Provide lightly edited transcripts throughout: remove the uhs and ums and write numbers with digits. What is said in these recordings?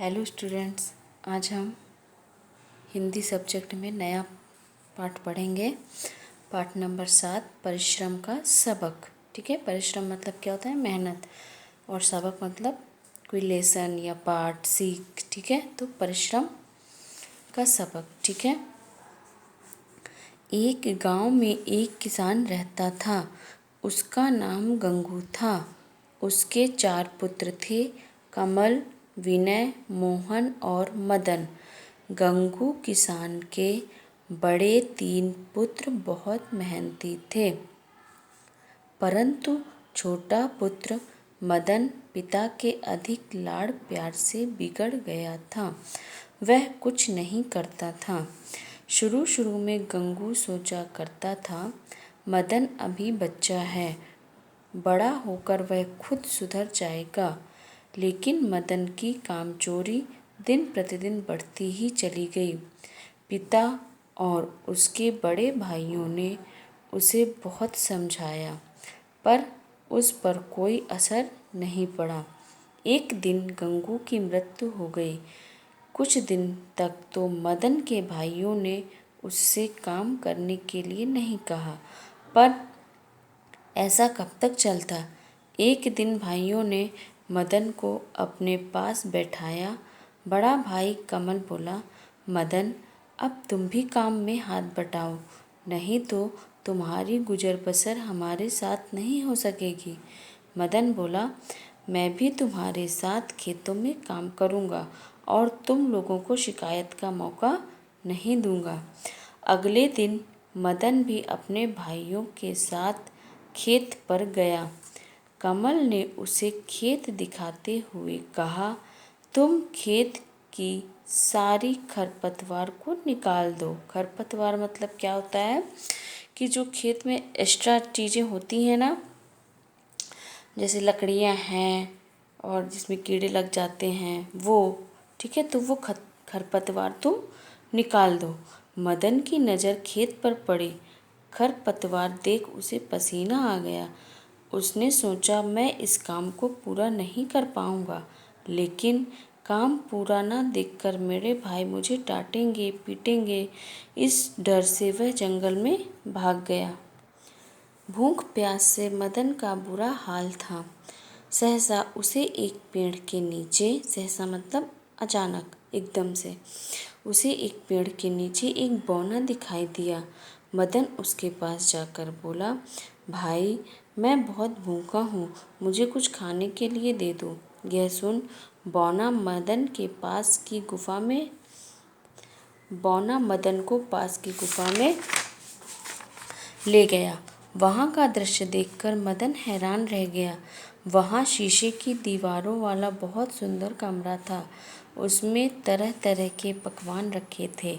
Hello students, आज हम Hindi subject में नया पाठ पढ़ेंगे। पाठ नंबर 7, परिश्रम का सबक। ठीक है, परिश्रम मतलब क्या होता है? मेहनत। और सबक मतलब कोई लेसन या पाठ, सीख। ठीक है, तो परिश्रम का सबक। ठीक है। एक गांव में एक किसान रहता था। उसका नाम गंगू था। उसके 4 पुत्र थे, कमल, विनय, मोहन और मदन। गंगू किसान के बड़े 3 पुत्र बहुत मेहनती थे, परंतु छोटा पुत्र मदन पिता के अधिक लाड़ प्यार से बिगड़ गया था। वह कुछ नहीं करता था। शुरू शुरू में गंगू सोचा करता था, मदन अभी बच्चा है, बड़ा होकर वह खुद सुधर जाएगा। लेकिन मदन की कामचोरी दिन प्रतिदिन बढ़ती ही चली गई। पिता और उसके बड़े भाइयों ने उसे बहुत समझाया, पर उस पर कोई असर नहीं पड़ा। एक दिन गंगू की मृत्यु हो गई। कुछ दिन तक तो मदन के भाइयों ने उससे काम करने के लिए नहीं कहा, पर ऐसा कब तक चलता? एक दिन भाइयों ने मदन को अपने पास बैठाया। बड़ा भाई कमल बोला, मदन, अब तुम भी काम में हाथ बटाओ, नहीं तो तुम्हारी गुजर बसर हमारे साथ नहीं हो सकेगी। मदन बोला, मैं भी तुम्हारे साथ खेतों में काम करूँगा और तुम लोगों को शिकायत का मौका नहीं दूंगा। अगले दिन मदन भी अपने भाइयों के साथ खेत पर गया। कमल ने उसे खेत दिखाते हुए कहा, तुम खेत की सारी खरपतवार को निकाल दो। खरपतवार मतलब क्या होता है कि जो खेत में एक्स्ट्रा चीज़ें होती हैं ना, जैसे लकड़ियाँ हैं और जिसमें कीड़े लग जाते हैं वो। ठीक है, तो वो खरपतवार तुम निकाल दो। मदन की नज़र खेत पर पड़ी। खरपतवार देख उसे पसीना आ गया। उसने सोचा, मैं इस काम को पूरा नहीं कर पाऊंगा, लेकिन काम पूरा ना देखकर मेरे भाई मुझे डांटेंगे, पीटेंगे। इस डर से वह जंगल में भाग गया। भूख प्यास से मदन का बुरा हाल था। सहसा उसे एक पेड़ के नीचे, सहसा मतलब अचानक, एकदम से उसे एक पेड़ के नीचे एक बौना दिखाई दिया। मदन उसके पास जाकर बोला, भाई, मैं बहुत भूखा हूँ, मुझे कुछ खाने के लिए दे दो। यह सुन बौना मदन को पास की गुफा में ले गया। वहाँ का दृश्य देखकर मदन हैरान रह गया। वहाँ शीशे की दीवारों वाला बहुत सुंदर कमरा था। उसमें तरह तरह के पकवान रखे थे।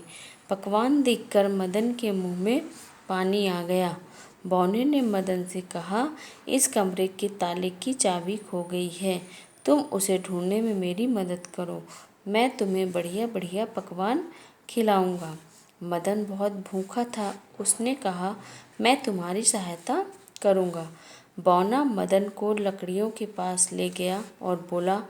पकवान देखकर मदन के मुंह में पानी आ गया। बौने ने मदन से कहा, इस कमरे के ताले की चाबी खो गई है, तुम उसे ढूंढने में मेरी मदद करो, मैं तुम्हें बढ़िया बढ़िया पकवान खिलाऊंगा। मदन बहुत भूखा था। उसने कहा, मैं तुम्हारी सहायता करूंगा। बौना मदन को लकड़ियों के पास ले गया और बोला,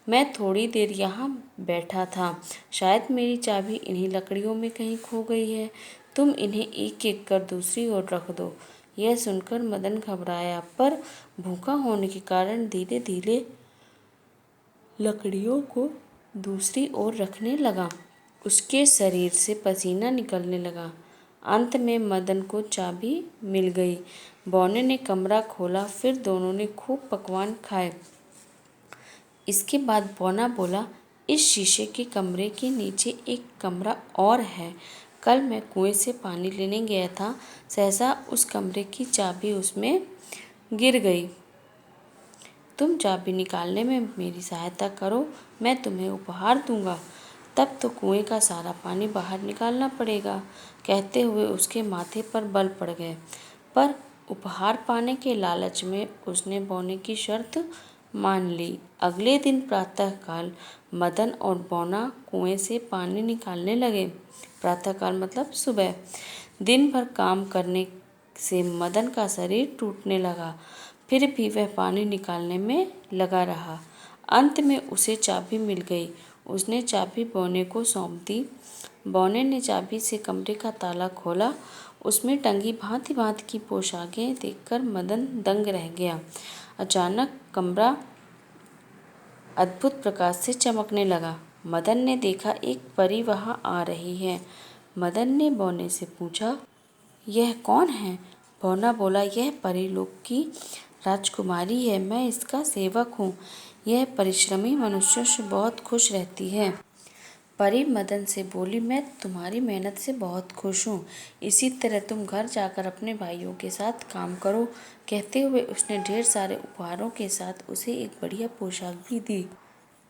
मैं थोड़ी देर यहाँ बैठा था, शायद मेरी चाबी इन्हीं लकड़ियों में कहीं खो गई है, तुम इन्हें एक एक कर दूसरी ओर रख दो। यह सुनकर मदन घबराया, पर भूखा होने के कारण धीरे धीरे लकड़ियों को दूसरी ओर रखने लगा। उसके शरीर से पसीना निकलने लगा। अंत में मदन को चाबी मिल गई। बौने ने कमरा खोला, फिर दोनों ने खूब पकवान खाए। इसके बाद बौना बोला, इस शीशे के कमरे के नीचे एक कमरा और है। कल मैं कुएं से पानी लेने गया था, सहसा उस कमरे की चाबी उसमें गिर गई। तुम चाबी निकालने में मेरी सहायता करो, मैं तुम्हें उपहार दूंगा। तब तो कुएं का सारा पानी बाहर निकालना पड़ेगा। कहते हुए उसके माथे पर बल पड़ गए, पर उपहार पाने के लालच में उसने बौने की शर्त मान ली। अगले दिन प्रातःकाल मदन और बौना कुएं से पानी निकालने लगे। प्रातःकाल मतलब सुबह। दिन भर काम करने से मदन का शरीर टूटने लगा, फिर भी वह पानी निकालने में लगा रहा। अंत में उसे चाबी मिल गई। उसने चाबी बौने को सौंप दी। बौने ने चाबी से कमरे का ताला खोला। उसमें टंगी भांति भांति की पोशाकें देखकर मदन दंग रह गया। अचानक कमरा अद्भुत प्रकाश से चमकने लगा। मदन ने देखा एक परी वहाँ आ रही है। मदन ने बौने से पूछा, यह कौन है? बौना बोला, यह परीलोक की राजकुमारी है, मैं इसका सेवक हूँ। यह परिश्रमी मनुष्यों से बहुत खुश रहती है। परी मदन से बोली, मैं तुम्हारी मेहनत से बहुत खुश हूँ। इसी तरह तुम घर जाकर अपने भाइयों के साथ काम करो। कहते हुए उसने ढेर सारे उपहारों के साथ उसे एक बढ़िया पोशाक भी दी।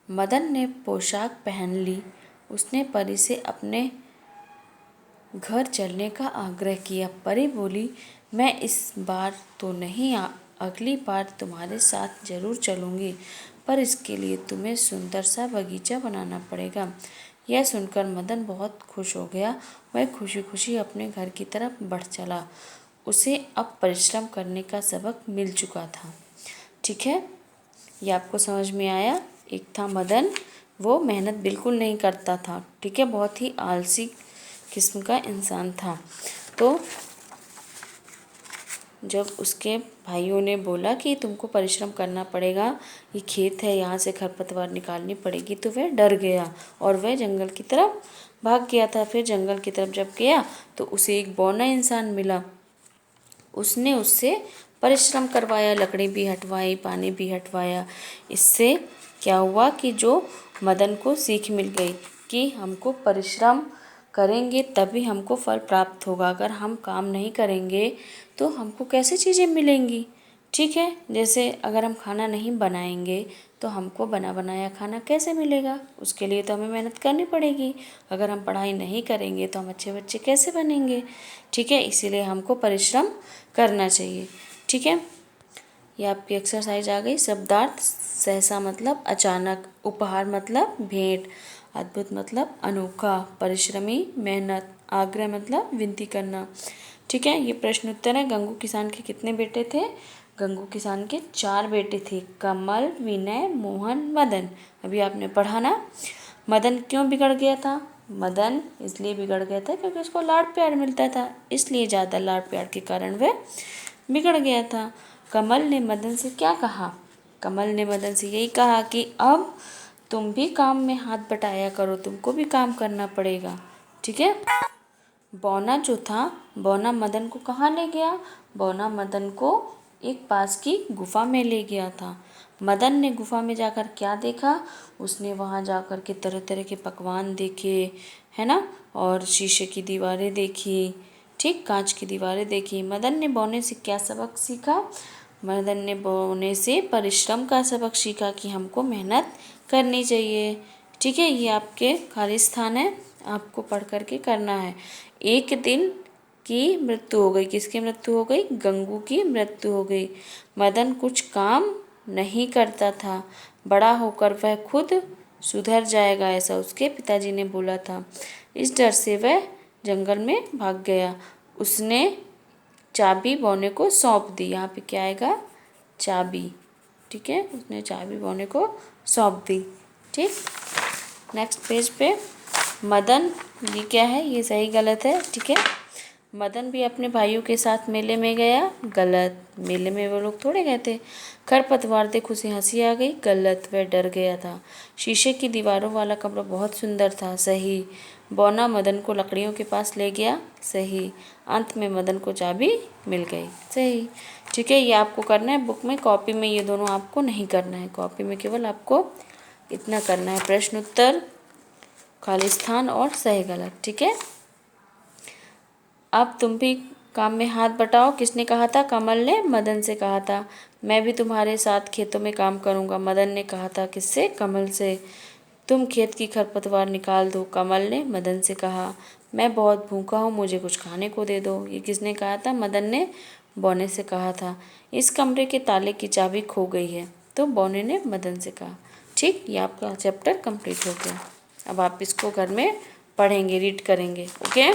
मदन ने पोशाक पहन ली। उसने परी से अपने घर चलने का आग्रह किया। परी बोली, मैं इस बार तो नहीं, अगली बार तुम्हारे साथ जरूर चलूँगी, पर इसके लिए तुम्हें सुंदर सा बगीचा बनाना पड़ेगा। यह सुनकर मदन बहुत खुश हो गया। वह खुशी खुशी अपने घर की तरफ बढ़ चला। उसे अब परिश्रम करने का सबक मिल चुका था। ठीक है, ये आपको समझ में आया। एक था मदन, वो मेहनत बिल्कुल नहीं करता था। ठीक है, बहुत ही आलसी किस्म का इंसान था। तो जब उसके भाइयों ने बोला कि तुमको परिश्रम करना पड़ेगा, ये खेत है, यहाँ से खरपतवार निकालनी पड़ेगी, तो वह डर गया और वह जंगल की तरफ भाग गया था। फिर जंगल की तरफ जब गया तो उसे एक बौना इंसान मिला। उसने उससे परिश्रम करवाया, लकड़ी भी हटवाई, पानी भी हटवाया। इससे क्या हुआ कि जो मदन को सीख मिल गई कि हमको परिश्रम करेंगे तभी हमको फल प्राप्त होगा। अगर हम काम नहीं करेंगे तो हमको कैसे चीज़ें मिलेंगी। ठीक है, जैसे अगर हम खाना नहीं बनाएंगे तो हमको बना बनाया खाना कैसे मिलेगा। उसके लिए तो हमें मेहनत करनी पड़ेगी। अगर हम पढ़ाई नहीं करेंगे तो हम अच्छे बच्चे कैसे बनेंगे। ठीक है, इसीलिए हमको परिश्रम करना चाहिए। ठीक है, ये आपकी एक्सरसाइज आ गई। शब्दार्थ, सहसा मतलब अचानक, उपहार मतलब भेंट, अद्भुत मतलब अनोखा, परिश्रमी मेहनत, आग्रह मतलब विनती करना। ठीक है, ये प्रश्न उत्तर है। गंगू किसान के कितने बेटे थे? गंगू किसान के 4 बेटे थे, कमल, विनय, मोहन, मदन। अभी आपने पढ़ा ना। मदन क्यों बिगड़ गया था? मदन इसलिए बिगड़ गया था क्योंकि उसको लाड़ प्यार मिलता था, इसलिए ज़्यादा लाड़ प्यार के कारण वह बिगड़ गया था। कमल ने मदन से क्या कहा? कमल ने मदन से यही कहा कि अब तुम भी काम में हाथ बटाया करो, तुमको भी काम करना पड़ेगा। ठीक है। बौना जो था, बौना मदन को कहाँ ले गया? बौना मदन को एक पास की गुफा में ले गया था। मदन ने गुफा में जाकर क्या देखा? उसने वहाँ जाकर के तरह तरह के पकवान देखे, है ना, और शीशे की दीवारें देखी, ठीक, कांच की दीवारें देखी। मदन ने बौने से क्या सबक सीखा? मदन ने बौने से परिश्रम का सबक सीखा कि हमको मेहनत करनी चाहिए। ठीक है, ये आपके खाली स्थान है, आपको पढ़ करके करना है। एक दिन की मृत्यु हो गई। किसकी मृत्यु हो गई? गंगू की मृत्यु हो गई। मदन कुछ काम नहीं करता था, बड़ा होकर वह खुद सुधर जाएगा, ऐसा उसके पिताजी ने बोला था। इस डर से वह जंगल में भाग गया। उसने चाबी बौने को सौंप दी। यहाँ पे क्या आएगा? चाबी। ठीक है, उसने चाबी बौने को सौंप दी। ठीक, नेक्स्ट पेज पे मदन, ये क्या है? ये सही गलत है। ठीक है, मदन भी अपने भाइयों के साथ मेले में गया। गलत, मेले में वो लोग थोड़े गए थे। खरपतवार देख उसे हंसी आ गई। गलत, वह डर गया था। शीशे की दीवारों वाला कमरा बहुत सुंदर था। सही। बौना मदन को लकड़ियों के पास ले गया। सही। अंत में मदन को चाबी मिल गई। सही। ठीक है, ये आपको करना है। बुक में, कॉपी में ये दोनों आपको नहीं करना है। कॉपी में केवल आपको इतना करना है, प्रश्न उत्तर, खाली स्थान और सही गलत। ठीक है, अब तुम भी काम में हाथ बटाओ। किसने कहा था? कमल ने मदन से कहा था। मैं भी तुम्हारे साथ खेतों में काम करूंगा, मदन ने कहा था। किससे? कमल से। तुम खेत की खरपतवार निकाल दो, कमल ने मदन से कहा। मैं बहुत भूखा हूँ, मुझे कुछ खाने को दे दो, ये किसने कहा था? मदन ने बौने से कहा था। इस कमरे के ताले की चाबी खो गई है, तो बौने ने मदन से कहा। ठीक, ये आपका चैप्टर कंप्लीट हो गया। अब आप इसको घर में पढ़ेंगे, रीड करेंगे। ओके।